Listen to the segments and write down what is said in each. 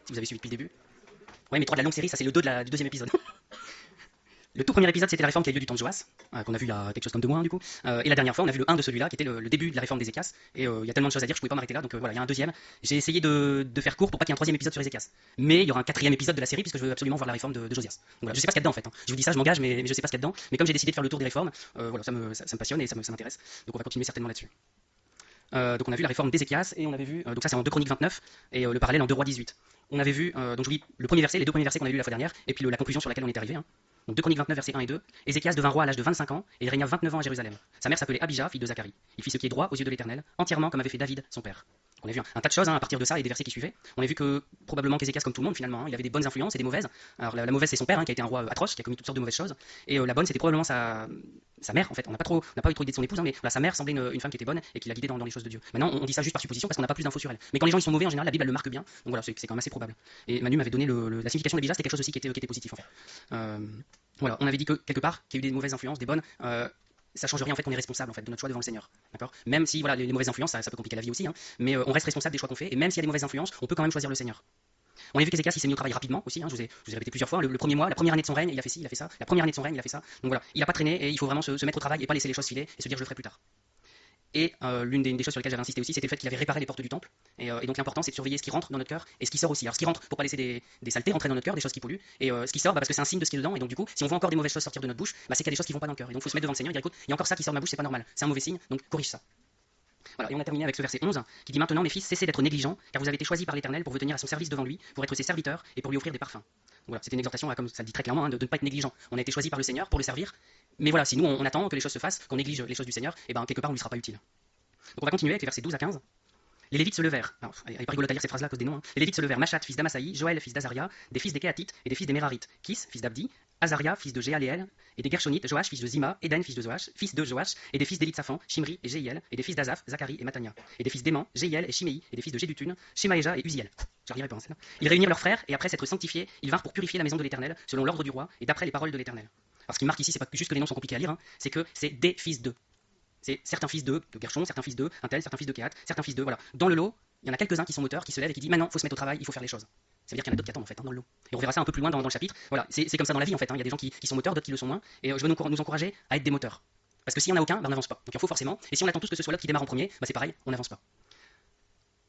si vous avez suivi depuis le début. Ouais, mais 3 de la longue série, ça c'est le 2 du deuxième épisode. Le tout premier épisode, c'était la réforme qui a eu lieu du temps de Joas, qu'on a vu il y a quelque chose comme 2 mois, hein, du coup. Et la dernière fois, on a vu le 1 de celui-là, qui était le début de la réforme d'Ézéchias. Et il y a tellement de choses à dire, je pouvais pas m'arrêter là, donc voilà, il y a un deuxième. J'ai essayé de faire court pour pas qu'il y ait un troisième épisode sur Ézéchias. Mais il y aura un quatrième épisode de la série, puisque je veux absolument voir la réforme de Josias. Donc voilà, je sais pas ce qu'il y a dedans en fait, hein. Je vous dis ça, je m'engage, mais je sais pas ce qu'il y a dedans. Mais comme j'ai décidé de faire le tour des réformes, voilà, ça me passionne et ça m'intéresse. Donc on va continuer certainement là-dessus. Donc on a vu la réforme d'Ézéchias et on avait vu, donc ça c'est en 2 Chroniques 29 et le parallèle en 2 Rois 18. On avait vu, donc je vous lis le premier verset, les 2 premiers versets qu'on a vu la fois dernière, et puis la conclusion sur laquelle on est arrivé, hein. Donc 2 Chroniques 29 versets 1 et 2. Ézéchias devint roi à l'âge de 25 ans et il régna 29 ans à Jérusalem. Sa mère s'appelait Abijah, fille de Zacharie. Il fit ce qui est droit aux yeux de l'Éternel, entièrement comme avait fait David son père. On a vu un tas de choses, hein, à partir de ça et des versets qui suivaient. On a vu que probablement qu'Ézéchias, comme tout le monde finalement, hein, il avait des bonnes influences et des mauvaises. Alors la mauvaise c'est son père, hein, qui a été un roi atroce, qui a commis toutes sortes de mauvaises choses. Et la bonne c'était probablement sa mère en fait. On n'a pas eu trop idée de son épouse, hein, mais voilà, sa mère semblait une femme qui était bonne et qui l'a guidée dans les choses de Dieu. Maintenant on dit ça juste par supposition parce qu'on n'a pas plus d'infos sur elle. Mais quand les gens ils sont mauvais en général, la Bible elle le marque bien. Donc voilà, c'est quand même assez probable. Et Manu m'avait donné la signification de Abijah, c'était quelque chose aussi qui était positif en fait. Voilà, on avait dit que quelque part, qu'il y a eu des mauvaises influences, des bonnes. Ça change rien en fait qu'on est responsable en fait de notre choix devant le Seigneur, d'accord. Même si voilà les mauvaises influences ça peut compliquer la vie aussi, hein, mais on reste responsable des choix qu'on fait et même s'il y a des mauvaises influences, on peut quand même choisir le Seigneur. On a vu qu'Ézéchias il s'est mis au travail rapidement aussi, hein, je vous ai répété plusieurs fois, le premier mois, la première année de son règne, il a fait ci, il a fait ça, la première année de son règne, il a fait ça. Donc voilà, il a pas traîné et il faut vraiment se mettre au travail et pas laisser les choses filer et se dire je le ferai plus tard. Et l'une des choses sur lesquelles j'avais insisté aussi, c'était le fait qu'il avait réparé les portes du temple. Et donc l'important, c'est de surveiller ce qui rentre dans notre cœur et ce qui sort aussi. Alors ce qui rentre, pour pas laisser des saletés rentrer dans notre cœur, des choses qui polluent. Et ce qui sort, parce que c'est un signe de ce qui est dedans. Et donc du coup, si on voit encore des mauvaises choses sortir de notre bouche, c'est qu'il y a des choses qui vont pas dans le cœur. Et donc il faut se mettre devant le Seigneur et dire écoute, il y a encore ça qui sort de ma bouche, c'est pas normal, c'est un mauvais signe, donc corrige ça. Voilà, et on a terminé avec ce verset 11 qui dit maintenant mes fils, cessez d'être négligents, car vous avez été choisis par l'Éternel pour vous tenir à son service devant lui, pour être ses serviteurs et pour lui offrir des parfums. Voilà, c'était une exhortation, comme ça le dit très clairement, hein, de ne pas être négligent. On a été choisis par le Seigneur pour le servir, mais voilà, si nous on attend que les choses se fassent, qu'on néglige les choses du Seigneur, et ben quelque part on lui sera pas utile. Donc on va continuer avec les versets 12 à 15. Les Lévites se levèrent. Alors, elle est pas rigolote à lire ces phrases-là à cause des noms. Hein. Les Lévites se levèrent. Machat, fils d'Amasaï, Joël, fils d'Azaria, des fils des Kéatites et des fils des Mérarites, Kis, fils d'Abdi, Azaria, fils de Jéaléel, et des Gershonites, Joach, fils de Zima, Eden, fils de Joach, et des fils d'Élitsaphan, Shimri et Jéiel, et des fils d'Azaph, Zacharie et Matania, et des fils d'Éman, Jéiel et Shimei, et des fils de Jédutun, Shemaéja et Uziel. J'arriverai pas en scène. Ils réunirent leurs frères, et après s'être sanctifiés, ils vinrent pour purifier la maison de l'Éternel, selon l'ordre du roi, et d'après les paroles de l'Éternel. Alors ce qui marque ici, c'est pas juste que les noms sont compliqués à lire, hein, c'est que c'est des fils d'eux. C'est certains fils de Gershon, certains fils de un tel, certains fils de Kéhat, certains fils de voilà. Dans le lot, il y en a quelques-uns qui sont moteurs, qui se lèvent et qui disent maintenant, il faut se mettre au travail, il faut faire les choses. Ça veut dire qu'il y en a d'autres qui attendent en fait, hein, dans le lot. Et on verra ça un peu plus loin dans le chapitre. Voilà, c'est comme ça dans la vie en fait. Hein. Il y a des gens qui sont moteurs, d'autres qui le sont moins. Et je veux nous encourager à être des moteurs. Parce que si on n'a aucun, ben, on n'avance pas. Donc il faut forcément. Et si on attend tous que ce soit l'autre qui démarre en premier, ben, c'est pareil, on n'avance pas.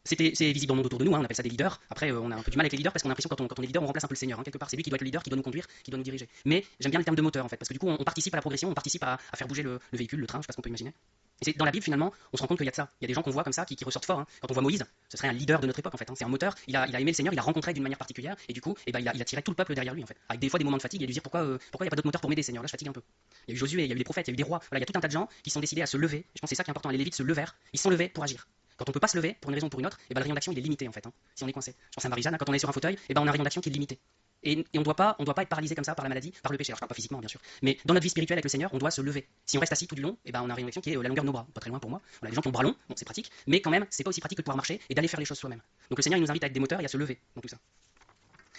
C'est visible dans le monde autour de nous, hein, on appelle ça des leaders. Après, on a un peu du mal avec les leaders parce qu'on a l'impression que quand on est leader, on remplace un peu le Seigneur. Hein. Quelque part, c'est lui qui doit être le leader, qui doit nous conduire, qui doit nous diriger. Mais j'aime bien le terme de moteur en fait, parce que du coup, on participe à la progression, on participe à faire bouger le véhicule, le train, je sais pas ce qu'on peut imaginer. Et c'est dans la Bible finalement, on se rend compte qu'il y a de ça. Il y a des gens qu'on voit comme ça qui ressortent fort. Hein. Quand on voit Moïse, ce serait un leader de notre époque en fait. Hein. C'est un moteur. Il a aimé le Seigneur, il a rencontré d'une manière particulière, et du coup, il a tiré tout le peuple derrière lui en fait. Avec des fois des moments de fatigue, il a dû dire pourquoi il n'y a pas d'autres moteurs pour m'aider, Seigneur. Là, je fatigue un peu. Il y a eu Josué, il y a eu des prophètes, il y a eu des rois. Voilà, il y a tout un tas de gens qui sont décidés à se lever. Je pense que c'est ça qui est important. Les Lévites se levèrent. Ils sont levés pour agir. Quand on peut pas se lever pour une raison ou pour une autre, et ben le rayon d'action il est limité en fait. Hein, si on est coincé. Je pense à Marie-Jeanne, quand on est sur un fauteuil, et ben on a un rayon d'action qui est limité. Et on doit pas être paralysé comme ça par la maladie, par le péché. Alors je parle pas physiquement bien sûr, mais dans notre vie spirituelle avec le Seigneur, on doit se lever. Si on reste assis tout du long, et ben on a un rayon d'action qui est la longueur de nos bras, pas très loin pour moi. Voilà, les gens qui ont bras longs, bon c'est pratique, mais quand même c'est pas aussi pratique que de pouvoir marcher et d'aller faire les choses soi-même. Donc le Seigneur il nous invite à être des moteurs et à se lever dans tout ça.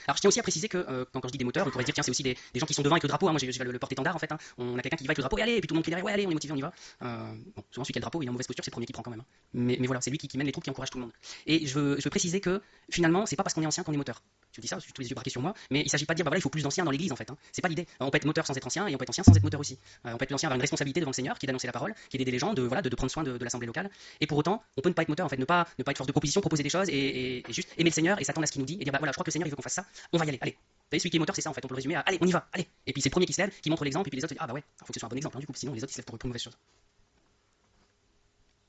Alors je tiens aussi à préciser que quand je dis des moteurs, on pourrait dire tiens c'est aussi des gens qui sont devant avec le drapeau. Hein. Moi je vais le porte-étendard en fait. Hein. On a quelqu'un qui va avec le drapeau et allez, et puis tout le monde qui est derrière, ouais allez, on est motivé, on y va. Bon, souvent celui qui a le drapeau il est en mauvaise posture, c'est le premier qui prend quand même. Hein. Mais voilà, c'est lui qui mène les troupes, qui encourage tout le monde. Et je veux préciser que finalement c'est pas parce qu'on est ancien qu'on est moteur. Je dis ça, je suis tous les yeux braqués sur moi, mais il s'agit pas de dire bah voilà il faut plus d'anciens dans l'église en fait. Hein. C'est pas l'idée. On peut être moteur sans être ancien et on peut être ancien sans être moteur aussi. On peut être ancien avoir une responsabilité devant le Seigneur, qui est d'annoncer la parole, qui est d'aider les gens, de prendre soin de l'assemblée locale. Et pour autant, on peut ne pas être moteur en fait, ne pas être force de proposition, proposer des choses et juste aimer le Seigneur et s'attendre à ce qu'il nous dit et dire bah voilà je crois que le Seigneur il veut qu'on fasse ça, on va y aller, allez. Vous savez, celui qui est moteur, c'est ça en fait, on peut le résumer à allez, on y va, allez. Et puis c'est le premier qui se lève, qui montre l'exemple, et puis les autres disent ah bah ouais, faut que ce soit un bon exemple, hein, du coup, sinon les autres ils se lèvent pour une mauvaise chose.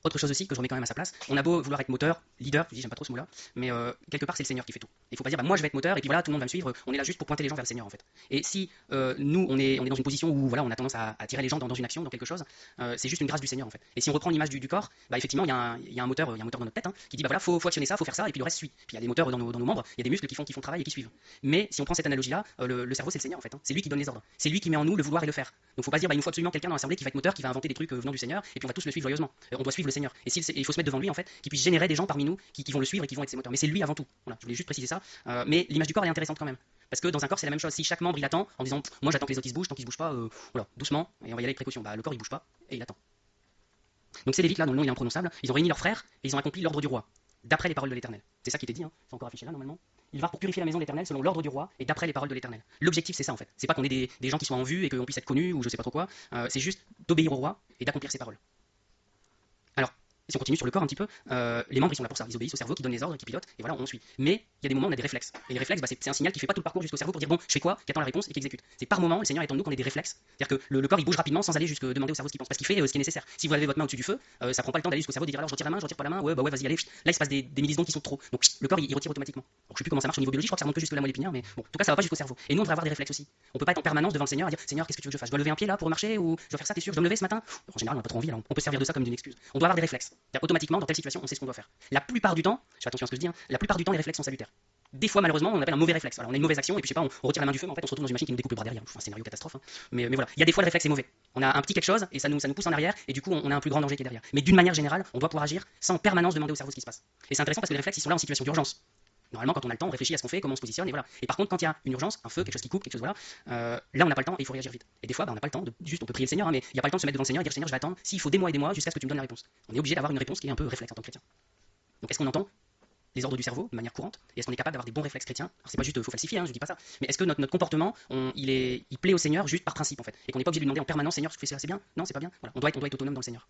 Autre chose aussi que je remets quand même à sa place, on a beau vouloir être moteur, leader, je dis j'aime pas trop ce mot-là, mais quelque part c'est le Seigneur qui fait tout. Il faut pas dire bah moi je vais être moteur et puis voilà tout le monde va me suivre, on est là juste pour pointer les gens vers le Seigneur en fait. Et si nous on est dans une position où voilà on a tendance à tirer les gens dans une action, dans quelque chose, c'est juste une grâce du Seigneur en fait. Et si on reprend l'image du corps, bah effectivement il y a un moteur dans notre tête hein, qui dit bah voilà faut actionner ça, faut faire ça et puis le reste suit. Puis il y a des moteurs dans nos membres, il y a des muscles qui font le travail et qui suivent. Mais si on prend cette analogie là, le cerveau c'est le Seigneur en fait. Hein. C'est lui qui donne les ordres, c'est lui qui met en nous le vouloir et le faire. Donc faut pas dire bah il nous faut absolument quelqu'un dans l'assemblée qui va être moteur, qui va inventer des trucs venant du Seigneur et puis on va tous le suivre joyeusement. On doit suivre le Seigneur. Et il faut se mettre devant lui en fait, qui puisse générer des gens parmi nous qui vont le suivre et qui vont être ses moteurs. Mais c'est lui avant tout. Voilà, je voulais juste préciser ça. Mais l'image du corps elle est intéressante quand même. Parce que dans un corps c'est la même chose. Si chaque membre il attend en disant moi j'attends que les autres ils se bougent, tant qu'ils se bougent pas, voilà, doucement et on va y aller avec précaution. Bah le corps il bouge pas et il attend. Donc ces Lévites là dont le nom il est imprononçable, ils ont réuni leurs frères et ils ont accompli l'ordre du roi, d'après les paroles de l'Éternel. C'est ça qui était dit, hein. C'est encore affiché là normalement. ils vinrent pour purifier la maison de l'Éternel selon l'ordre du roi et d'après les paroles de l'Éternel. L'objectif c'est ça en fait. C'est pas qu'on ait des gens qui soient en vue et qu'on puisse être connus ou je sais pas trop quoi. C'est juste d'obéir au roi et d'accomplir ses paroles. Alors, si on continue sur le corps un petit peu, les membres ils sont là pour ça, ils obéissent au cerveau qui donne les ordres, qui pilote, et voilà, on suit. Mais il y a des moments où on a des réflexes. Et les réflexes, bah, c'est un signal qui fait pas tout le parcours jusqu'au cerveau pour dire bon, je fais quoi, qui attend la réponse et qui exécute. C'est par moment, le Seigneur attend de nous qu'on ait des réflexes. C'est-à-dire que le corps il bouge rapidement sans aller jusque demander au cerveau ce qu'il pense, parce qu'il fait ce qui est nécessaire. Si vous avez votre main au-dessus du feu, ça prend pas le temps d'aller jusqu'au cerveau, de dire alors je retire la main, je retire pas la main, ouais, bah ouais, vas-y, allez. Là il se passe des millisecondes qui sont trop. Donc le corps il retire automatiquement. Donc, je sais plus comment ça marche au niveau biologique, je crois que ça remonte que jusque la moelle épinière, mais bon, en tout cas ça va pas jusqu'au cerveau. Et nous on devrait avoir des réflexes aussi. On peut pas être en permanence devant le Seigneur à dire Seigneur, qu'est-ce que tu veux que je fasse? Je dois lever un pied là pour marcher ou je dois faire ça, t'es sûr? Je dois me lever ce matin? En général, on a pas trop envie, alors on peut servir de ça comme d'une excuse. On doit avoir des réflexes. Automatiquement, dans telle situation, on sait ce qu'on doit faire. La plupart du temps, je fais attention à ce que je dis, hein, la plupart du temps, les réflexes sont salutaires. Des fois, malheureusement, on appelle un mauvais réflexe. Voilà, on a une mauvaise action et puis je sais pas, on retire la main du feu, mais en fait, on se retrouve dans une machine qui nous découpe le bras derrière. Enfin, un scénario catastrophe. Hein. Mais voilà, il y a des fois le réflexe est mauvais. On a un petit quelque chose et ça nous pousse en arrière et du coup, on a un plus grand danger qui est derrière. Mais d'une manière générale, on doit pouvoir agir sans en permanence demander au cerveau ce qui se passe. Et c'est intéressant parce que les réflexes, ils sont là en situation d'urgence. Normalement, quand on a le temps, on réfléchit à ce qu'on fait, comment on se positionne, et voilà. Et par contre, quand il y a une urgence, un feu, quelque chose qui coupe, quelque chose, voilà, là, on n'a pas le temps et il faut réagir vite. Et des fois, bah, on n'a pas le temps juste, on peut prier le Seigneur, hein, mais il n'y a pas le temps de se mettre devant le Seigneur et dire Seigneur, je vais attendre, s'il faut des mois et des mois jusqu'à ce que tu me donnes la réponse. On est obligé d'avoir une réponse qui est un peu réflexe en tant que chrétien. Donc, est-ce qu'on entend les ordres du cerveau de manière courante et est-ce qu'on est capable d'avoir des bons réflexes chrétiens? Alors, c'est pas juste, faut falsifier, hein, je dis pas ça, mais est-ce que notre comportement, il plaît au Seigneur juste par principe en fait, et qu'on n'est pas obligé de lui demander en permanence Seigneur, ce que tu fais c'est bien? Non, c'est pas bien. Voilà, on doit être autonome dans le Seigneur.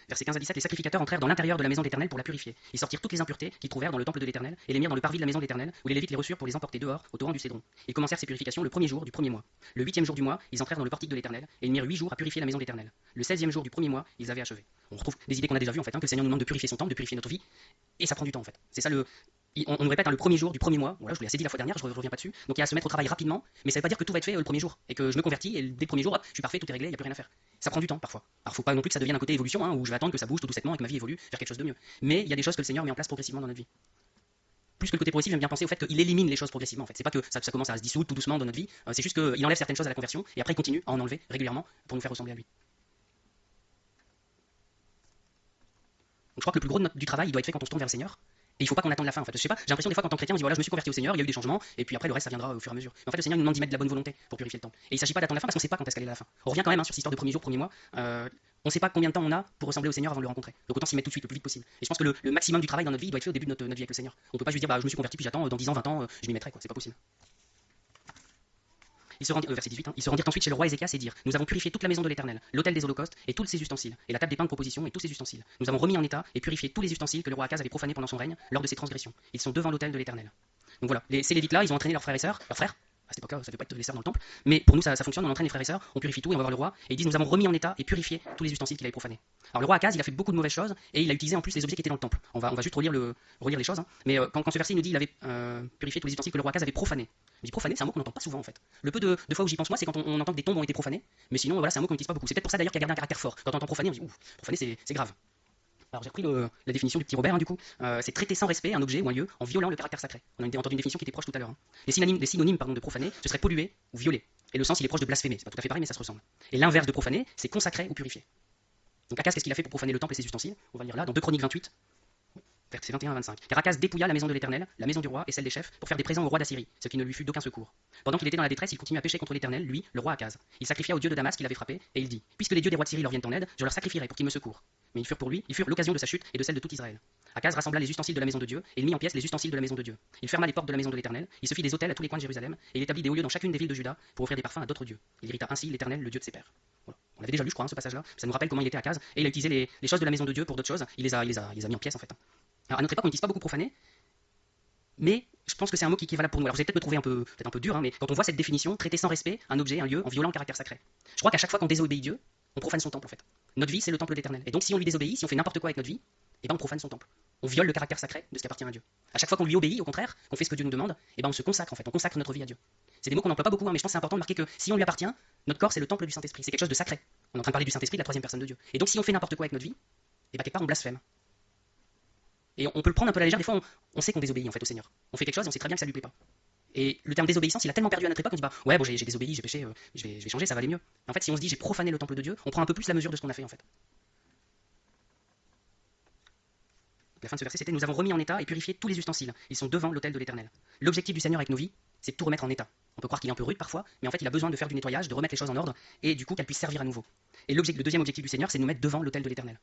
Versets 15 à 17, les sacrificateurs entrèrent dans l'intérieur de la maison de l'Éternel pour la purifier. Ils sortirent toutes les impuretés qu'ils trouvèrent dans le temple de l'Éternel et les mirent dans le parvis de la maison de l'Éternel, où les Lévites les reçurent pour les emporter dehors au torrent du Cédron. Ils commencèrent ces purifications le premier jour du premier mois. Le 8e jour du mois, ils entrèrent dans le portique de l'Éternel et ils mirent 8 jours à purifier la maison de l'Éternel. Le 16e jour du premier mois, ils avaient achevé. On retrouve des idées qu'on a déjà vues en fait, hein, que le Seigneur nous demande de purifier son temple, de purifier notre vie, et ça prend du temps en fait. C'est ça on nous répète hein, le premier jour du premier mois. Voilà, je vous l'ai assez dit la fois dernière, je reviens pas dessus. Donc il y a à se mettre au travail rapidement, mais ça veut pas dire que tout va être fait le premier jour et que je me convertis et dès le premier jour, hop, je suis parfait, tout est réglé, il y a plus rien à faire. Ça prend du temps parfois. Alors faut pas non plus que ça devienne un côté évolution, hein, où je vais attendre que ça bouge tout doucement et que ma vie évolue vers quelque chose de mieux. Mais il y a des choses que le Seigneur met en place progressivement dans notre vie. Plus que le côté progressif, j'aime bien penser au fait qu'il élimine les choses progressivement. En fait, c'est pas que ça commence à se dissoudre tout doucement dans notre vie. C'est juste qu'il enlève certaines choses à la conversion et après il continue à en enlever régulièrement pour nous faire ressembler à lui. Donc je crois que le plus gros du travail, il doit être fait quand on se tourne vers le Seigneur. Et il faut pas qu'on attende la fin en fait. Je sais pas, j'ai l'impression des fois qu'en tant que chrétien, on dit voilà, je me suis converti au Seigneur, il y a eu des changements, et puis après le reste ça viendra au fur et à mesure. Mais en fait, le Seigneur nous demande d'y mettre de la bonne volonté pour purifier le temple. Et il s'agit pas d'attendre la fin parce qu'on sait pas quand est-ce qu'elle est la fin. On revient quand même hein, sur cette histoire de premier jour, premier mois. On sait pas combien de temps on a pour ressembler au Seigneur avant de le rencontrer. Donc autant s'y mettre tout de suite, le plus vite possible. Et je pense que le maximum du travail dans notre vie doit être fait au début de notre vie avec le Seigneur. On peut pas juste dire bah je me suis converti puis j'attends dans 10 ans, 20 ans, je m'y mettrai quoi, c'est pas possible. Verset 18, hein, ils se rendirent ensuite chez le roi Ézéchias et dirent nous avons purifié toute la maison de l'Éternel, l'autel des holocaustes et tous ses ustensiles, et la table des pains de proposition et tous ses ustensiles. Nous avons remis en état et purifié tous les ustensiles que le roi Akaz avait profanés pendant son règne lors de ses transgressions. Ils sont devant l'autel de l'Éternel. Donc voilà, ces Lévites là, ils ont entraîné leurs frères et sœurs, leurs frères. À cette époque-là, ça ne fait pas être les sœurs dans le temple, mais pour nous ça fonctionne, on entraîne les frères et sœurs, on purifie tout et on va voir le roi, et ils disent nous avons remis en état et purifié tous les ustensiles qu'il avait profanés. Alors le roi Akaz, il a fait beaucoup de mauvaises choses, et il a utilisé en plus les objets qui étaient dans le temple. On va juste relire les choses, hein. Mais quand ce verset il nous dit il avait purifié tous les ustensiles que le roi Akaz avait profanés. Je dis profané, c'est un mot qu'on n'entend pas souvent en fait. Le peu de fois où j'y pense moi, c'est quand on entend que des tombes ont été profanées, mais sinon voilà, c'est un mot qu'on n'utilise pas beaucoup. C'est peut-être pour ça d'ailleurs qu'il a gardé un caractère fort. Quand on entend profané, on dit ouf, profané c'est grave. Alors j'ai repris la définition du petit Robert, hein, du coup. C'est traiter sans respect un objet ou un lieu en violant le caractère sacré. On a entendu une définition qui était proche tout à l'heure. Hein. Les synonymes de profaner, ce serait polluer ou violer. Et le sens, il est proche de blasphémer. C'est pas tout à fait pareil, mais ça se ressemble. Et l'inverse de profaner, c'est consacrer ou purifier. Donc Akaz, qu'est-ce qu'il a fait pour profaner le temple et ses ustensiles? On va le lire là, dans 2 Chroniques 28, versets 21 à 25. Car Akaz dépouilla la maison de l'Éternel, la maison du roi et celle des chefs, pour faire des présents au roi d'Assyrie, ce qui ne lui fut d'aucun secours. Pendant qu'il était dans la détresse, il continua à pécher contre l'Éternel, lui, le roi Akaz. Il sacrifia au dieu de Damas qu'il avait frappé, et il dit puisque les dieux des rois de Syrie leur viennent en aide, je leur sacrifierai pour qu'ils me secourent. Mais ils furent l'occasion de sa chute et de celle de tout Israël. Akaz rassembla les ustensiles de la maison de Dieu, et il mit en pièces les ustensiles de la maison de Dieu. Il ferma les portes de la maison de l'Éternel, il se fit des autels à tous les coins de Jérusalem, et il établit des hauts lieux dans chacune des villes de Juda pour offrir des parfums à d'autres dieux. Il irrita ainsi l'Éternel, le Dieu de ses pères. Voilà. On avait déjà lu, je crois, hein, ce passage-là. Ça nous rappelle comment il était Akaz, et il a utilisé les choses de la maison de Dieu pour d'autres choses. Il les a mis en pièces en fait. Alors à notre époque, on n'utilise pas beaucoup profané, mais je pense que c'est un mot qui est valable pour nous. Alors vous allez peut-être me trouver peut-être un peu dur, hein, mais quand on voit cette définition, traiter sans respect un objet, un lieu, en violant le caractère sacré. Je crois qu'à chaque fois qu'on désobéit Dieu, on profane son temple en fait. Notre vie, c'est le temple de l'Éternel. Et donc si on lui désobéit, si on fait n'importe quoi avec notre vie, eh ben on profane son temple. On viole le caractère sacré de ce qui appartient à Dieu. À chaque fois qu'on lui obéit, au contraire, qu'on fait ce que Dieu nous demande, eh ben on se consacre en fait, on consacre notre vie à Dieu. C'est des mots qu'on n'emploie pas beaucoup, hein, mais je pense que c'est important de marquer que si on lui appartient, notre corps c'est le temple du Saint-Esprit, c'est quelque chose de sacré. On est en train de parler du Saint-Esprit, de la troisième personne de Dieu. Et donc si on fait n'importe quoi avec notre vie, eh ben quelque part on blasphème. Et on peut le prendre un peu à la légère, des fois on sait qu'on désobéit en fait au Seigneur. On fait quelque chose, on sait très bien que ça lui plaît pas. Et le terme désobéissance, il a tellement perdu à notre époque qu'on dit bah ouais bon j'ai désobéi, j'ai péché, je vais changer, ça va aller mieux. En fait si on se dit j'ai profané le temple de Dieu, on prend un peu plus la mesure de ce qu'on a fait en fait. La fin de ce verset c'était nous avons remis en état et purifié tous les ustensiles. Ils sont devant l'autel de l'Éternel. L'objectif du Seigneur avec nos vies, c'est de tout remettre en état. On peut croire qu'il est un peu rude parfois, mais en fait il a besoin de faire du nettoyage, de remettre les choses en ordre et du coup qu'elles puissent servir à nouveau. Et le deuxième objectif du Seigneur, c'est de nous mettre devant l'autel de l'Éternel.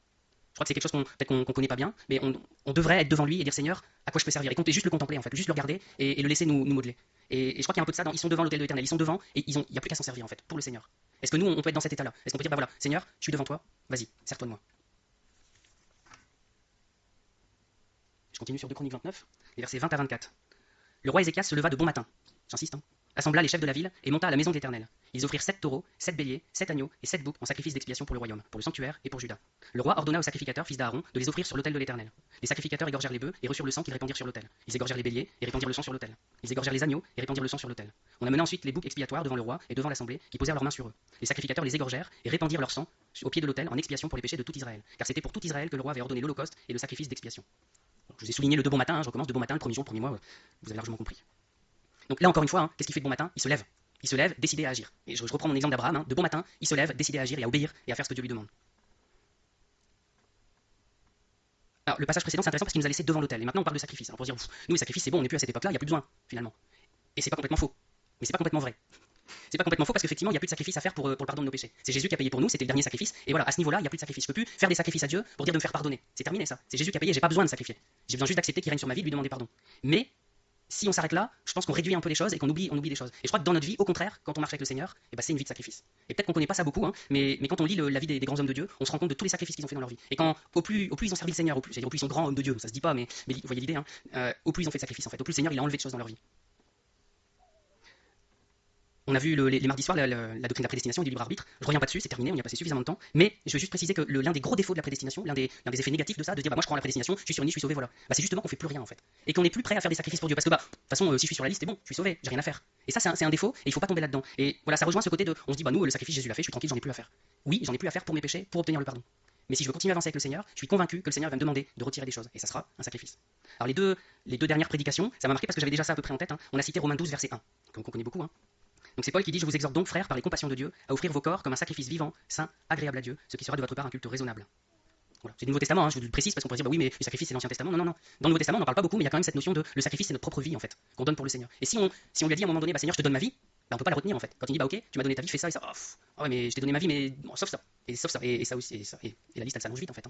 Je crois que c'est quelque chose qu'on connaît pas bien, mais on devrait être devant lui et dire Seigneur, à quoi je peux servir, et juste le contempler en fait, juste le regarder et le laisser nous modeler. Et je crois qu'il y a un peu de ça, ils sont devant l'autel de l'Éternel, ils sont devant et il n'y a plus qu'à s'en servir en fait, pour le Seigneur. Est-ce que nous on peut être dans cet état-là? Est-ce qu'on peut dire bah voilà, Seigneur, je suis devant toi, vas-y, sers-toi de moi. Je continue sur 2 Chroniques 29, les versets 20 à 24. Le roi Ézéchias se leva de bon matin, j'insiste, assembla les chefs de la ville et monta à la maison de l'Éternel. Ils offrirent 7 taureaux, 7 béliers, 7 agneaux et 7 boucs en sacrifice d'expiation pour le royaume, pour le sanctuaire et pour Juda. Le roi ordonna aux sacrificateurs, fils d'Aaron, de les offrir sur l'autel de l'Éternel. Les sacrificateurs égorgèrent les bœufs et reçurent le sang qu'ils répandirent sur l'autel. Ils égorgèrent les béliers et répandirent le sang sur l'autel. Ils égorgèrent les agneaux et répandirent le sang sur l'autel. On amena ensuite les boucs expiatoires devant le roi et devant l'assemblée, qui posèrent leurs mains sur eux. Les sacrificateurs les égorgèrent et répandirent leur sang au pied de l'autel en expiation pour les péchés de tout Israël, car c'était pour tout Israël que le roi avait ordonné l'holocauste et le sacrifice d'expiation. Je vous ai souligné le de bon matin, je recommence de bon matin, le premier jour, le premier mois, vous avez largement compris. Donc là encore une fois, qu'est-ce qu'il fait de bon matin? Il se lève. Il se lève, décidé à agir. Et je reprends mon exemple d'Abraham, de bon matin, il se lève, décidé à agir et à obéir et à faire ce que Dieu lui demande. Alors le passage précédent c'est intéressant parce qu'il nous a laissé devant l'autel. Et maintenant on parle de sacrifice. Alors pour dire, nous les sacrifices c'est bon, on n'est plus à cette époque-là, il n'y a plus besoin, finalement. Et c'est pas complètement faux. Mais c'est pas complètement vrai. C'est pas complètement faux parce qu'effectivement il n'y a plus de sacrifice à faire pour le pardon de nos péchés. C'est Jésus qui a payé pour nous, c'était le dernier sacrifice. Et voilà, à ce niveau-là, il n'y a plus de sacrifice. Je peux plus faire des sacrifices à Dieu pour dire de me faire pardonner. C'est terminé ça. C'est Jésus qui a payé, j'ai pas besoin de sacrifier. J'ai besoin juste d'accepter qu'il règne sur ma vie, de lui demander pardon. Mais si on s'arrête là, je pense qu'on réduit un peu les choses et qu'on oublie des choses. Et je crois que dans notre vie, au contraire, quand on marche avec le Seigneur, c'est une vie de sacrifice. Et peut-être qu'on connaît pas ça beaucoup, mais quand on lit la vie des grands hommes de Dieu, on se rend compte de tous les sacrifices qu'ils ont fait dans leur vie. Et quand au plus ils ont servi le Seigneur, au plus ils sont grands hommes de Dieu, ça se dit pas, mais vous voyez l'idée, au plus ils ont fait de sacrifices en fait, au plus le Seigneur il a enlevé de choses dans leur vie. On a vu les mardis soirs la doctrine de la prédestination et du libre arbitre. Je reviens pas dessus, c'est terminé, on y a passé suffisamment de temps. Mais je veux juste préciser que l'un des gros défauts de la prédestination, l'un des effets négatifs de ça, de dire moi je crois en la prédestination, je suis sur une liste, je suis sauvé, voilà. C'est justement qu'on fait plus rien en fait. Et qu'on n'est plus prêt à faire des sacrifices pour Dieu. Parce que de toute façon, si je suis sur la liste, c'est bon, je suis sauvé, j'ai rien à faire. Et ça c'est un défaut, et il faut pas tomber là-dedans. Et voilà, ça rejoint ce côté de on se dit nous le sacrifice Jésus l'a fait, je suis tranquille, j'en ai plus à faire. Oui, j'en ai plus à faire pour mes péchés, pour obtenir le pardon. Mais si je veux continuer à avancer avec le Seigneur, je suis convaincu que le Seigneur va me demander de retirer des choses. Et ça sera un sacrifice. Alors les deux dernières prédications, ça m'a marqué parce que j'avais déjà ça à peu près en tête. On a cité Romains 12, verset 1, qu'on connaît beaucoup. Donc c'est Paul qui dit, je vous exhorte donc, frères, par les compassions de Dieu, à offrir vos corps comme un sacrifice vivant, saint, agréable à Dieu, ce qui sera de votre part un culte raisonnable. Voilà. C'est du Nouveau Testament, je vous le précise parce qu'on pourrait dire, oui, mais le sacrifice c'est l'Ancien Testament. Non. Dans le Nouveau Testament, on n'en parle pas beaucoup, mais il y a quand même cette notion de le sacrifice c'est notre propre vie en fait, qu'on donne pour le Seigneur. Et si on lui a dit à un moment donné, Seigneur, je te donne ma vie, on peut pas le retenir en fait. Quand il dit, ok, tu m'as donné ta vie, fais ça et ça. Ouais, mais je t'ai donné ma vie, mais bon, sauf ça. Et sauf ça, et ça aussi, et ça. Et la liste elle s'allonge vite en fait.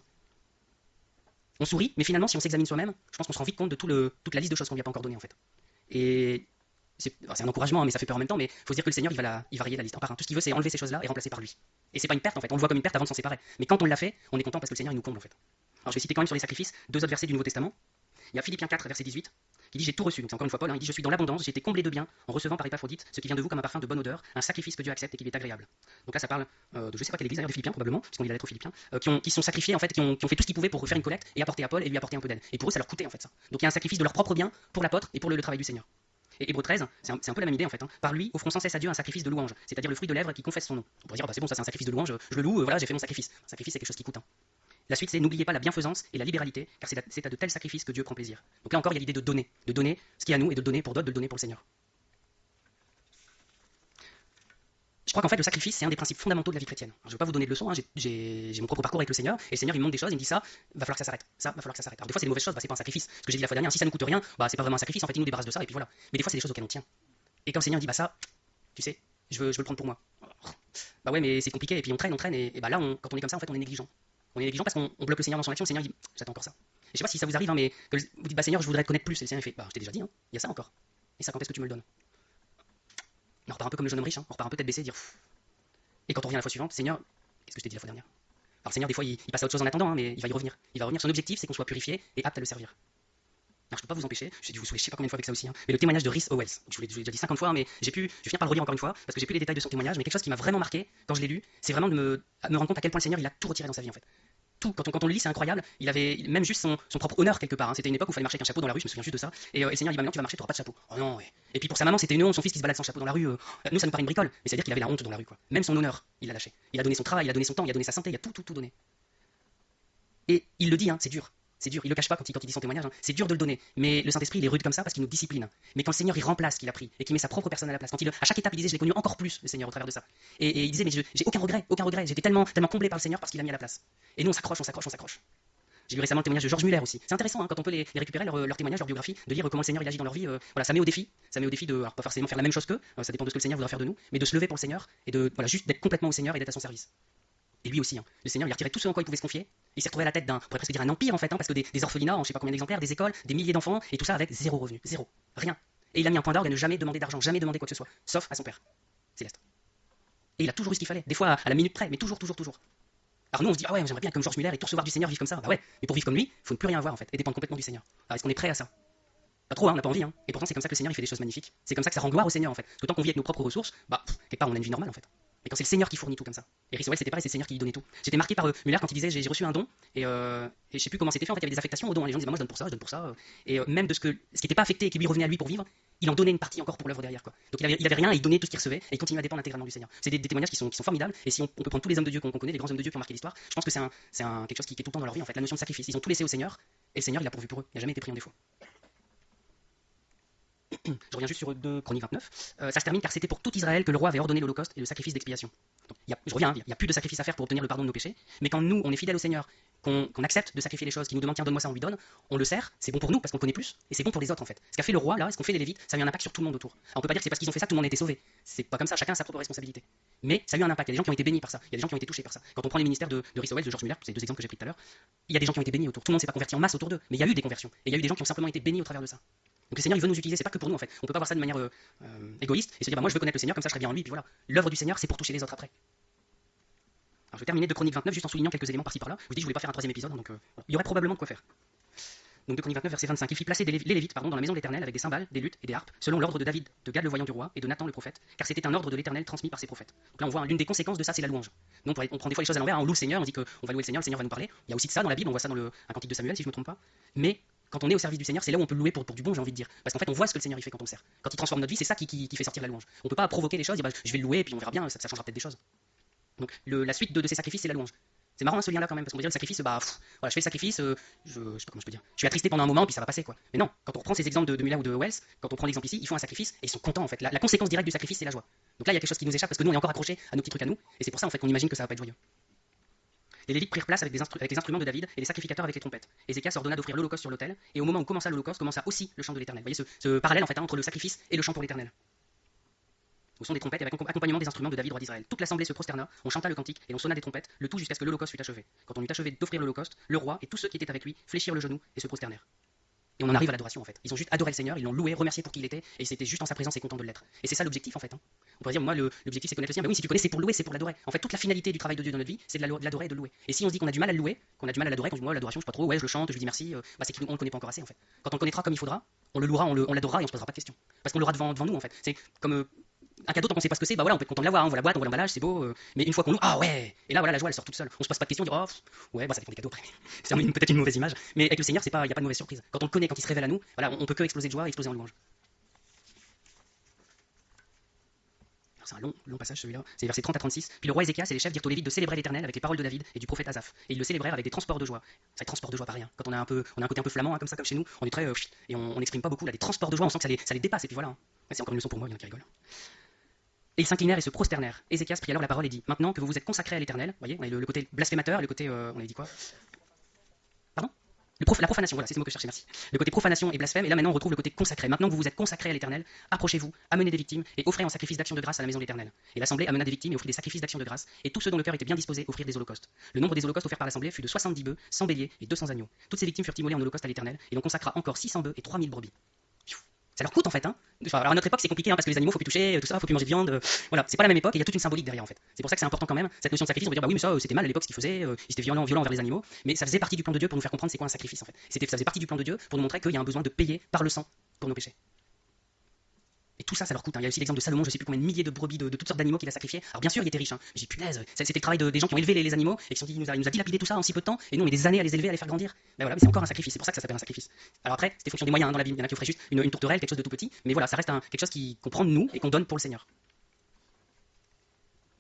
On sourit, mais finalement, si on s'examine soi-même, je pense qu'on se rend vite compte de toute la liste de choses qu'on lui a pas encore donné en fait. Et c'est un encouragement, mais ça fait peur en même temps, mais il faut se dire que le Seigneur il va rayer la liste un par un. Tout ce qu'il veut c'est enlever ces choses-là et remplacer par lui. Et c'est pas une perte en fait, on le voit comme une perte avant de s'en séparer. Mais quand on l'a fait, on est content parce que le Seigneur il nous comble en fait. Alors je vais citer quand même sur les sacrifices 2 autres versets du Nouveau Testament. Il y a Philippiens 4 verset 18 qui dit j'ai tout reçu. Donc c'est encore une fois Paul, il dit je suis dans l'abondance, j'ai été comblé de biens en recevant par Épaphrodite ce qui vient de vous comme un parfum de bonne odeur, un sacrifice que Dieu accepte et qui lui est agréable. Donc là ça parle de je sais pas quelle église d'ailleurs, des Philippiens probablement, puisqu'on lit la lettre aux Philippiens, qui sont sacrifiés en fait, qui ont fait tout ce qu'ils pouvaient pour faire une collecte et apporter à Paul et lui apporter un peu d'aide. Et pour eux ça leur coûtait en fait ça. Donc il y a un sacrifice de leur propre bien pour l'apôtre et pour le travail du Seigneur. Et Hébreux 13, c'est un peu la même idée en fait. Par lui, offrons sans cesse à Dieu un sacrifice de louange, c'est-à-dire le fruit de lèvres qui confesse son nom. On pourrait dire, c'est bon, ça c'est un sacrifice de louange, je le loue, voilà, j'ai fait mon sacrifice. Un sacrifice c'est quelque chose qui coûte. La suite c'est n'oubliez pas la bienfaisance et la libéralité, car c'est à de tels sacrifices que Dieu prend plaisir. Donc là encore, il y a l'idée de donner ce qui est à nous et de le donner pour d'autres, de le donner pour le Seigneur. Je crois qu'en fait le sacrifice c'est un des principes fondamentaux de la vie chrétienne. Alors, je ne vais pas vous donner de leçons, j'ai mon propre parcours avec le Seigneur, et le Seigneur il me montre des choses, il me dit ça, va falloir que ça s'arrête. Ça, va falloir que ça s'arrête. Alors des fois c'est des mauvaises choses, c'est pas un sacrifice. Ce que j'ai dit la fois dernière, si ça nous coûte rien, c'est pas vraiment un sacrifice, en fait il nous débarrasse de ça et puis voilà. Mais des fois c'est des choses auxquelles on tient. Et quand le Seigneur dit ça, tu sais, je veux le prendre pour moi. Ouais mais c'est compliqué et puis on traîne et là quand on est comme ça en fait on est négligent. On est négligent parce qu'on bloque le Seigneur dans son action, le Seigneur dit j'attends encore ça. Et je sais pas si ça vous arrive mais que vous dites Seigneur je voudrais te connaître plus et le Seigneur il fait je t'ai déjà dit il y a ça encore. Et ça quand est-ce que tu me le donnes? On repart un peu comme le jeune homme riche, on repart un peu tête baissée dire et quand on revient la fois suivante, Seigneur, qu'est-ce que je t'ai dit la fois dernière? Alors Seigneur des fois il passe à autre chose en attendant mais il va y revenir. Son objectif c'est qu'on soit purifié et apte à le servir. Alors je peux pas vous empêcher, j'ai dû vous saouler je sais pas combien de fois avec ça aussi, mais le témoignage de Rhys Owells, je vous l'ai déjà dit 50 fois, mais je vais finir par le relire encore une fois, parce que j'ai plus les détails de son témoignage, mais quelque chose qui m'a vraiment marqué quand je l'ai lu, c'est vraiment de me rendre compte à quel point le Seigneur il a tout retiré dans sa vie en fait. Tout, quand on le lit c'est incroyable, il avait même juste son propre honneur quelque part, c'était une époque où il fallait marcher avec un chapeau dans la rue, je me souviens juste de ça, et le Seigneur il dit maintenant tu vas marcher, tu n'auras pas de chapeau. Oh non, ouais. Et puis pour sa maman c'était une honte, son fils qui se balade sans chapeau dans la rue, nous ça nous paraît une bricole, mais c'est-à-dire qu'il avait la honte dans la rue quoi. Même son honneur, il l'a lâché. Il a donné son travail, il a donné son temps, il a donné sa santé, il a tout donné. Et il le dit, c'est dur. C'est dur, il le cache pas quand il dit son témoignage, c'est dur de le donner, mais le Saint-Esprit il est rude comme ça parce qu'il nous discipline. Mais quand le Seigneur il remplace ce qu'il a pris et qu'il met sa propre personne à la place, à chaque étape il disait je l'ai connu encore plus le Seigneur au travers de ça. Et il disait mais j'ai aucun regret, j'étais tellement comblé par le Seigneur parce qu'il a mis à la place. Et nous on s'accroche. J'ai lu récemment le témoignage de George Muller aussi. C'est intéressant quand on peut les récupérer leur témoignage, leur biographie, de lire comment le Seigneur il agit dans leur vie. Voilà, ça met au défi de alors pas forcément faire la même chose qu'eux, ça dépend de ce que le Seigneur voudra faire de nous, mais de se lever pour le Seigneur et de juste d'être complètement au Seigneur et d'être à son service. Et lui aussi, hein. Le Seigneur, il a retiré tout ce en quoi il pouvait se confier. Il s'est retrouvé à la tête d'un, on pourrait presque dire un empire en fait, hein, parce que des orphelinats, en je sais pas combien d'exemplaires, des écoles, des milliers d'enfants, et tout ça avec zéro revenu, zéro, rien. Et il a mis un point d'orgue à ne jamais demander d'argent, jamais demander quoi que ce soit, sauf à son père, Céleste. Et il a toujours eu ce qu'il fallait, des fois à la minute près, mais toujours, toujours, toujours. Alors nous on se dit, ah ouais, j'aimerais bien comme George Muller et tout recevoir du Seigneur, vivre comme ça. Bah ouais, mais pour vivre comme lui, faut ne plus rien avoir en fait, et dépendre complètement du Seigneur. Alors est-ce qu'on est prêt à ça? Pas trop, hein, on n'a pas envie, hein. Et pourtant c'est comme ça que le Seigneur il fait des choses magnifiques. C'est comme ça que ça rend gloire au Seigneur en fait. D'autant qu'on vit avec nos propres ressources, bah, quelque part on a une vie normale en fait. Mais quand c'est le Seigneur qui fournit tout comme ça. Et Rhys Howells c'était pareil, c'est le Seigneur qui lui donnait tout. J'étais marqué par Muller quand il disait j'ai reçu un don, et je sais plus comment c'était fait, en fait il y avait des affectations au don, hein. Les gens disaient bah, moi je donne pour ça, je donne pour ça. Même de ce qui n'était pas affecté et qui lui revenait à lui pour vivre, il en donnait une partie encore pour l'œuvre derrière quoi. Donc il avait rien et il donnait tout ce qu'il recevait et il continuait à dépendre intégralement du Seigneur. C'est des témoignages qui sont formidables et si on peut prendre tous les hommes de Dieu qu'on connaît, les grands hommes de Dieu qui ont marqué l'histoire, je pense que c'est quelque chose qui est tout le temps dans leur vie en fait, la notion de sacrifice. Ils ont tout laissé au Seigneur et le Seigneur il a pourvu pour eux, il n'a jamais été pris en défaut. Je reviens juste sur 2 Chroniques 29. Ça se termine car c'était pour tout Israël que le roi avait ordonné l'holocauste et le sacrifice d'expiation. Je reviens, il n'y a plus de sacrifice à faire pour obtenir le pardon de nos péchés, mais quand nous, on est fidèle au Seigneur, qu'on accepte de sacrifier les choses, qu'il nous demande tiens donne-moi ça, on lui donne, on le sert, c'est bon pour nous parce qu'on connaît plus, et c'est bon pour les autres en fait. Ce qu'a fait le roi là, ce qu'ont fait les Lévites, ça a eu un impact sur tout le monde autour. Alors, on peut pas dire que c'est parce qu'ils ont fait ça tout le monde a été sauvé. C'est pas comme ça, chacun a sa propre responsabilité. Mais ça a eu un impact, il y a des gens qui ont été bénis par ça, il y a des gens qui ont été touchés par ça. Quand on prend les ministères de Rhys Howells, de George Muller, c'est 2 exemples que j'ai pris tout à l'heure, il y a des gens qui ont été bénis autour. Tout le monde s'est pas converti en masse autour d'eux, mais il y a eu des conversions, et il y a eu des gens qui ont simplement été bénis au travers de ça. Donc le Seigneur il veut nous utiliser, c'est pas que pour nous en fait. On peut pas voir ça de manière égoïste et se dire bah moi je veux connaître le Seigneur comme ça je serai bien en lui et puis voilà. L'œuvre du Seigneur c'est pour toucher les autres après. Alors je vais terminer de Chronique 29 juste en soulignant quelques éléments par-ci par-là. Je vous dis je voulais pas faire un 3e épisode donc il y aurait probablement de quoi faire. Donc de Chronique 29 verset 25, il fit placer les Lévites dans la maison de l'Éternel avec des cymbales, des luttes et des harpes, selon l'ordre de David, de Gad le voyant du roi et de Nathan le prophète, car c'était un ordre de l'Éternel transmis par ses prophètes. Donc là on voit l'une des conséquences de ça c'est la louange. Donc on prend des fois les choses à l'envers, on loue le Seigneur, on dit qu'on va louer le Seigneur va nous parler. Il y a aussi de ça dans la Bible, on voit ça dans un cantique de Samuel si je me trompe pas. Mais quand on est au service du Seigneur, c'est là où on peut le louer pour du bon, j'ai envie de dire. Parce qu'en fait, on voit ce que le Seigneur il fait quand on le sert. Quand il transforme notre vie, c'est ça qui fait sortir la louange. On peut pas provoquer les choses, dire bah, je vais le louer et puis on verra bien, ça changera peut-être des choses. Donc la suite de ces sacrifices, c'est la louange. C'est marrant ce lien-là quand même, parce qu'on peut dire le sacrifice, bah voilà, je fais le sacrifice, je sais pas comment je peux dire. Je suis attristé pendant un moment, puis ça va passer quoi. Mais non, quand on reprend ces exemples de Muller ou de Wells, quand on prend l'exemple ici, ils font un sacrifice et ils sont contents en fait. La conséquence directe du sacrifice, c'est la joie. Donc là, il y a quelque chose qui nous échappe parce que nous, on est encore accrochés à nos petits trucs à nous, et c'est pour ça en fait qu'on imagine que ça va pas être joyeux. Les Lévites prirent place avec les instruments de David et les sacrificateurs avec les trompettes. Ézéchias ordonna d'offrir l'holocauste sur l'autel, et au moment où commença l'holocauste, commença aussi le chant de l'Éternel. Vous voyez ce parallèle en fait entre le sacrifice et le chant pour l'Éternel. Au son des trompettes et avec accompagnement des instruments de David, roi d'Israël. Toute l'assemblée se prosterna, on chanta le cantique et l'on sonna des trompettes, le tout jusqu'à ce que l'holocauste fût achevé. Quand on eut achevé d'offrir l'holocauste, le roi et tous ceux qui étaient avec lui fléchirent le genou et se prosternèrent. Et on en arrive à l'adoration en fait. Ils ont juste adoré le Seigneur, ils l'ont loué, remercié pour qui il était, et c'était juste en sa présence et content de l'être. Et c'est ça l'objectif en fait. Hein. On pourrait dire, moi l'objectif c'est connaître le Seigneur, mais oui, si tu connais c'est pour louer, c'est pour l'adorer. En fait, toute la finalité du travail de Dieu dans notre vie, c'est de l'adorer et de louer. Et si on se dit qu'on a du mal à le louer, qu'on a du mal à l'adorer, qu'on dit moi l'adoration je sais pas trop, ouais je le chante, je lui dis merci, bah c'est qu'on le connaît pas encore assez en fait. Quand on le connaîtra comme il faudra, on le louera, on l'adorera et on se posera pas de questions. Parce qu'on l'aura devant nous en fait. C'est comme un cadeau tant qu'on sait pas ce que c'est, bah voilà, on peut être content de l'avoir, on voit la boîte, on voit l'emballage, c'est beau, mais une fois qu'on l'ouvre, ah ouais, et là voilà, la joie elle sort toute seule. On se pose pas de questions, on dit oh ouais, bah ça dépend des cadeaux après. C'est peut-être une mauvaise image, mais avec le Seigneur, il y a pas de mauvaise surprise. Quand on le connaît, quand il se révèle à nous, voilà, on peut que exploser de joie et exploser en louange. C'est un long passage celui-là, c'est versets 30 à 36. Puis le roi Ézéchias et les chefs dirent aux Lévites de célébrer l'Éternel avec les paroles de David et du prophète Asaph. Et ils le célébrèrent avec des transports de joie. Ça transport de joie pareil. Hein. Quand on a un côté un peu flamand, hein, comme ça, comme chez nous, on est très et on n'exprime pas beaucoup là, des transports de joie, on sent que ça les dépasse et puis voilà. Hein. C'est encore une leçon pour moi, il y en a qui rigolent. Et ils s'inclinèrent et se prosternèrent. Ézéchias prit alors la parole et dit maintenant que vous vous êtes consacrés à l'Éternel, voyez, on a le côté blasphémateur, le côté on avait dit quoi? Pardon? La profanation, voilà, c'est ce mot que je cherchais, merci. Le côté profanation et blasphème, et là maintenant on retrouve le côté consacré. Maintenant que vous vous êtes consacrés à l'Éternel, approchez-vous, amenez des victimes et offrez en sacrifice d'action de grâce à la maison de l'Éternel. Et l'assemblée amena des victimes et offrit des sacrifices d'action de grâce, et tous ceux dont le cœur était bien disposé offrirent des holocaustes. Le nombre des holocaustes offerts par l'assemblée fut de 70 bœufs, 100 béliers et 200 agneaux. Toutes ces victimes furent immolées en holocauste à l'Éternel, et l'on consacra encore 600 bœufs et 3000 brebis. Ça leur coûte en fait, hein. Enfin, alors à notre époque c'est compliqué hein, parce que les animaux faut plus toucher, tout ça, faut plus manger de viande, voilà, c'est pas la même époque et il y a toute une symbolique derrière en fait. C'est pour ça que c'est important quand même, cette notion de sacrifice, on peut dire bah oui mais ça c'était mal à l'époque ce qu'ils faisaient, ils étaient violents envers les animaux, mais ça faisait partie du plan de Dieu pour nous faire comprendre c'est quoi un sacrifice en fait. Ça faisait partie du plan de Dieu pour nous montrer qu'il y a un besoin de payer par le sang pour nos péchés. Et tout ça, ça leur coûte. Hein. Il y a aussi l'exemple de Salomon, je sais plus combien de milliers de brebis, de toutes sortes d'animaux qu'il a sacrifiés. Alors bien sûr, il était riche. Hein. J'ai dit punaise, c'était le travail des gens qui ont élevé les animaux et qui sont dit, il nous a dilapidé tout ça en si peu de temps. Et nous, on met des années à les élever, à les faire grandir. Ben voilà, mais c'est encore un sacrifice. C'est pour ça que ça s'appelle un sacrifice. Alors après, c'était fonction des moyens hein, dans la Bible. Il y en a qui offraient juste une tourterelle, quelque chose de tout petit. Mais voilà, ça reste quelque chose qu'on prend de nous et qu'on donne pour le Seigneur.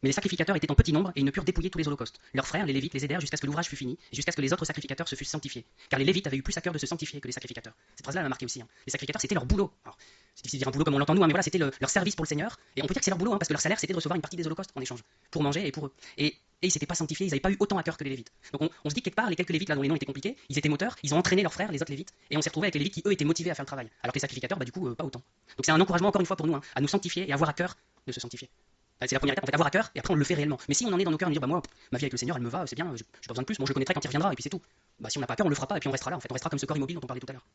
Mais les sacrificateurs étaient en petit nombre et ils ne purent dépouiller tous les holocaustes. Leurs frères, les Lévites, les aidèrent jusqu'à ce que l'ouvrage fût fini et jusqu'à ce que les autres sacrificateurs se fussent sanctifiés. Car les Lévites avaient eu plus à cœur de se sanctifier que les sacrificateurs. Cette phrase-là m'a marqué aussi. Hein. Les sacrificateurs, c'était leur boulot. Alors, c'est difficile de dire un boulot comme on l'entend nous, hein, mais voilà, c'était leur service pour le Seigneur. Et on peut dire que c'est leur boulot, hein, parce que leur salaire, c'était de recevoir une partie des holocaustes en échange, pour manger et pour eux. Et ils s'étaient pas sanctifiés, ils n'avaient pas eu autant à cœur que les Lévites. Donc on se dit quelque part, les quelques Lévites là dont les noms étaient compliqués, ils étaient moteurs, ils ont entraîné leurs frères, les autres Lévites, et on s'est retrouvé avec les Lévites qui eux étaient motivés à faire le travail. Alors que les sacrificateurs, bah du coup, pas autant. Donc c'est un encouragement encore une fois pour nous, hein, à nous sanctifier et à avoir à cœur de se sanctifier. C'est la première étape, en fait, avoir à cœur, et après on le fait réellement. Mais si on en est dans nos cœurs, on dire, bah moi, ma vie avec le Seigneur, elle me va, c'est bien, j'ai pas besoin de plus, moi je le connaîtrai quand il reviendra, et puis c'est tout. Bah si on n'a pas à cœur, on le fera pas, et puis on restera là, en fait, on restera comme ce corps immobile dont on parlait tout à l'heure.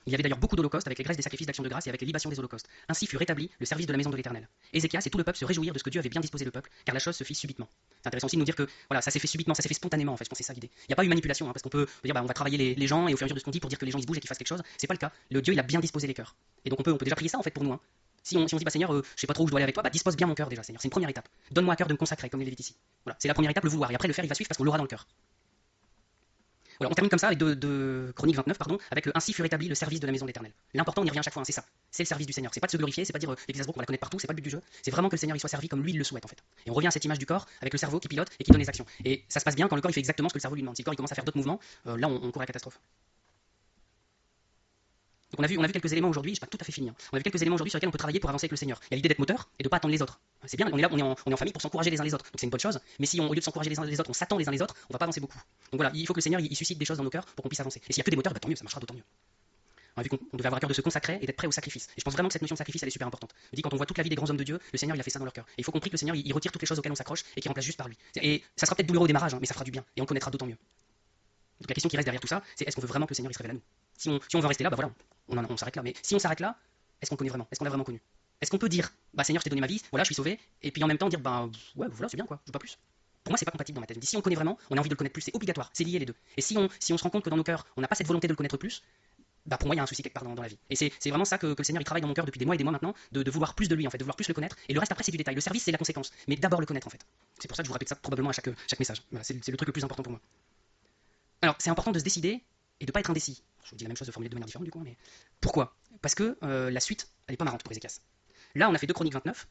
Il y avait d'ailleurs beaucoup d'holocaustes avec les graisses des sacrifices d'action de grâce et avec les libations des holocaustes. Ainsi fut rétabli le service de la maison de l'Éternel. Ézéchias et tout le peuple se réjouirent de ce que Dieu avait bien disposé le peuple, car la chose se fit subitement. C'est intéressant aussi de nous dire que voilà, ça s'est fait subitement, ça s'est fait spontanément en fait, je pense que c'est ça l'idée. Il n'y a pas eu manipulation, hein, parce qu'on peut dire bah, on va travailler les gens et au fur et à mesure de ce qu'on dit pour dire que les gens ils se bougent et qu'ils fassent quelque chose, c'est pas le cas. Le Dieu il a bien disposé les cœurs. Et donc on peut déjà prier ça en fait pour nous. Hein. Si on se dit bah Seigneur, je sais pas trop où je dois aller avec toi, bah dispose bien mon cœur déjà Seigneur, c'est une première étape. Donne-moi à cœur de me consacrer comme les Lévites ici. Voilà, c'est la première étape le vouloir et après le faire il va suivre parce qu'on l'aura dans le cœur. Voilà, on termine comme ça avec de Chronique 29, pardon, avec le ainsi fut rétabli le service de la maison de l'Éternel. L'important, on y revient à chaque fois, hein, c'est ça. C'est le service du Seigneur. C'est pas de se glorifier, c'est pas dire l'Église Hasbro qu'on va la connaître partout, c'est pas le but du jeu. C'est vraiment que le Seigneur il soit servi comme lui il le souhaite en fait. Et on revient à cette image du corps avec le cerveau qui pilote et qui donne les actions. Et ça se passe bien quand le corps il fait exactement ce que le cerveau lui demande. Si le corps il commence à faire d'autres mouvements, là on court à la catastrophe. Donc on a vu quelques éléments aujourd'hui, je suis pas tout à fait fini. Hein. On a vu quelques éléments aujourd'hui sur lesquels on peut travailler pour avancer avec le Seigneur. Il y a l'idée d'être moteur et de pas attendre les autres. C'est bien, on est là, on est en famille pour s'encourager les uns les autres. Donc c'est une bonne chose. Mais si au lieu de s'encourager les uns les autres, on s'attend les uns les autres, on va pas avancer beaucoup. Donc voilà, il faut que le Seigneur il suscite des choses dans nos cœurs pour qu'on puisse avancer. Et s'il y a que des moteurs, bah, tant mieux, ça marchera d'autant mieux. On a vu qu'on devait avoir à cœur de se consacrer et d'être prêt au sacrifice. Et je pense vraiment que cette notion de sacrifice elle est super importante. Je dis quand on voit toute la vie des grands hommes de Dieu, le Seigneur il a fait ça dans leur cœur. Et il faut comprendre que le Seigneur il retire toutes les choses auxquelles on s'accroche et qui remplace juste par lui. Et ça sera peut-être douloureux au démarrage, hein, mais ça fera du bien et on le connaîtra d'autant mieux. Donc la question qui reste derrière tout ça, c'est est-ce qu'on veut vraiment que le Seigneur il se révèle à nous? Si on veut rester là, bah voilà, on s'arrête là. Mais si on s'arrête là, est-ce qu'on le connaît vraiment? Est-ce qu'on l'a vraiment connu? Est-ce qu'on peut dire, bah Seigneur, je t'ai donné ma vie, voilà, je suis sauvé, et puis en même temps dire, bah ouais, voilà, c'est bien quoi, je veux pas plus. Pour moi, c'est pas compatible dans ma tête. Si on le connaît vraiment, on a envie de le connaître plus, c'est obligatoire, c'est lié les deux. Et si on se rend compte que dans nos cœurs, on n'a pas cette volonté de le connaître plus, bah pour moi, il y a un souci quelque part dans la vie. Et c'est vraiment ça que le Seigneur il travaille dans mon cœur depuis des mois et des mois maintenant, de vouloir plus de lui en fait, de vouloir plus le connaître. Et le reste après, c'est du détail. Le service, c'est la conséquence. Mais d'abord le connaître en fait. C'est pour ça que je vous répète ça probablement à chaque message. Voilà, c'est le truc le plus important pour moi. Alors, c'est important de se décider et de pas être indécis. Je vous dis la même chose de formuler de manière différente du coup, mais pourquoi? Parce que la suite, elle est pas marrante pour Ézéchias. Là, on a fait 2 Chroniques 29.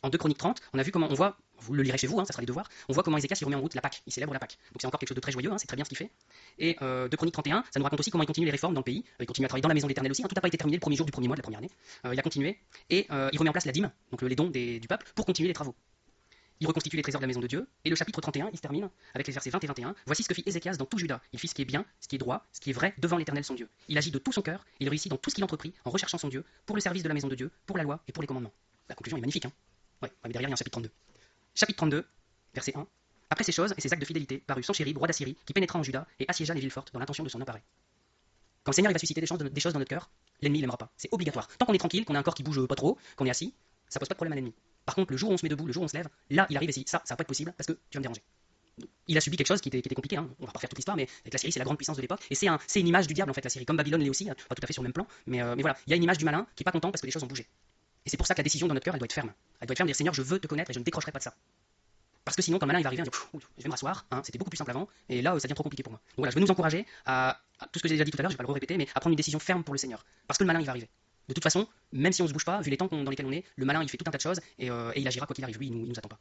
En 2 Chroniques 30, on a vu comment on voit, vous le lirez chez vous, hein, ça sera les devoirs, on voit comment Ézéchias il remet en route la Pâque, il célèbre la Pâque. Donc c'est encore quelque chose de très joyeux, hein, c'est très bien ce qu'il fait. Et 2 Chroniques 31, ça nous raconte aussi comment il continue les réformes dans le pays. Il continue à travailler dans la maison de l'Éternel aussi, hein, tout n'a pas été terminé le premier jour du premier mois de la première année. Il a continué et il remet en place la dîme, donc les dons du peuple, pour continuer les travaux. Il reconstitue les trésors de la maison de Dieu, et le chapitre 31, il se termine avec les versets 20 et 21. Voici ce que fit Ézéchias dans tout Juda. Il fit ce qui est bien, ce qui est droit, ce qui est vrai devant l'Éternel son Dieu. Il agit de tout son cœur, et il réussit dans tout ce qu'il entreprit, en recherchant son Dieu, pour le service de la maison de Dieu, pour la loi et pour les commandements. La conclusion est magnifique, hein. Ouais, mais derrière il y a un chapitre 32. Chapitre 32, verset 1. Après ces choses et ces actes de fidélité, parut Sanchérib, roi d'Assyrie, qui pénétra en Juda et assiégea les villes fortes dans l'intention de son appareil. Quand le Seigneur il va susciter des choses dans notre cœur, l'ennemi il n'aimera pas. C'est obligatoire. Tant qu'on est tranquille, qu'on a un corps qui bouge pas trop, qu'on est assis, ça pose pas de problème à l'ennemi. Par contre, le jour où on se met debout, le jour où on se lève, là il arrive et dit ça va pas être possible parce que tu vas me déranger. Il a subi quelque chose qui était compliqué, hein. On va pas refaire toute l'histoire, mais avec la Syrie c'est la grande puissance de l'époque et c'est une image du diable en fait la Syrie, comme Babylone l'est aussi, pas tout à fait sur le même plan, mais voilà, il y a une image du malin qui est pas content parce que les choses ont bougé. Et c'est pour ça que la décision dans notre cœur elle doit être ferme. Elle doit être ferme de dire Seigneur je veux te connaître et je ne décrocherai pas de ça. Parce que sinon, quand le malin il va arriver, il va dire, je vais me rasseoir, hein, c'était beaucoup plus simple avant, et là ça devient trop compliqué pour moi. Donc voilà, je veux nous encourager à tout ce que j'ai déjà dit tout à l'heure, je vais pas le répéter, mais à prendre une décision ferme pour le Seigneur. Parce que le malin il va arriver. De toute façon, même si on se bouge pas, vu les temps dans lesquels on est, le malin il fait tout un tas de choses et il agira quoi qu'il arrive. Lui, il nous attend pas.